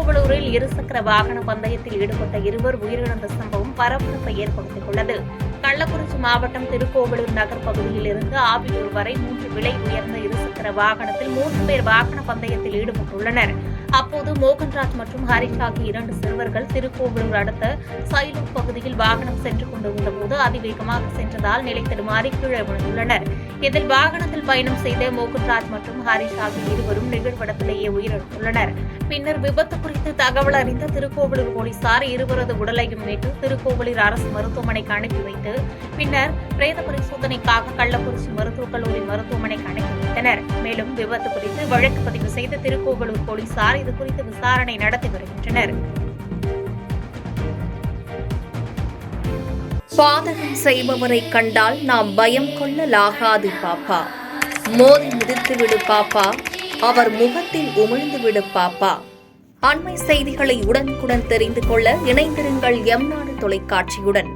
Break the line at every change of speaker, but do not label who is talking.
திருக்கோவலூரில் இருசக்கர வாகன பந்தயத்தில் ஈடுபட்ட இருவர் உயிரிழந்த சம்பவம் பரபரப்பை ஏற்படுத்தியுள்ளது. கள்ளக்குறிச்சி மாவட்டம் திருக்கோவலூர் நகர் பகுதியில் இருந்து ஆவியூர் வரை 3 விலை உயர்ந்த இருசக்கர வாகனத்தில் 3 பேர் வாகன பந்தயத்தில் ஈடுபட்டுள்ளனர். அப்போது மோகன்ராஜ் மற்றும் ஹரிஷ் ஆகிய 2 சிறுவர்கள் திருக்கோவலூர் அடுத்த சைலூர் பகுதியில் வாகனம் சென்று கொண்டிருந்தபோது அதிவேகமாக சென்றதால் நிலை தடுமாறி கீழே விழுந்துள்ளனர். இதில் வாகனத்தில் பயணம் செய்த மோகன்ராஜ் மற்றும் ஹரிஷ் ஆகிய இருவரும் நிகழ்விடத்திலேயே உயிரிழந்துள்ளனர். பின்னர் விபத்து குறித்து தகவல் அறிந்த திருக்கோவலூர் போலீசார் இருவரது உடலையும் மீட்டு திருக்கோவலூர் அரசு மருத்துவமனைக்கு அனுப்பி வைத்து பின்னர் பிரேத பரிசோதனைக்காக கள்ளக்குறிச்சி மருத்துவக் கல்லூரி மருத்துவமனைக்கு அனுப்பி வைத்தனர். மேலும் விபத்து குறித்து வழக்கு பதிவு செய்த திருக்கோவலூர் போலீசார் இதுகுறித்து விசாரணை நடத்தி வருகின்றனர். பாதகம் செய்பவரை கண்டால் நாம் பயம் கொள்ளலாகாது பாப்பா. மோதி மிதித்துவிடு பாப்பா, அவர் முகத்தில் உமிழ்ந்துவிடு பாப்பா. அண்மை செய்திகளை உடனுக்குடன் தெரிந்து கொள்ள இணைந்திருங்கள் எம் நாடு தொலைக்காட்சியுடன்.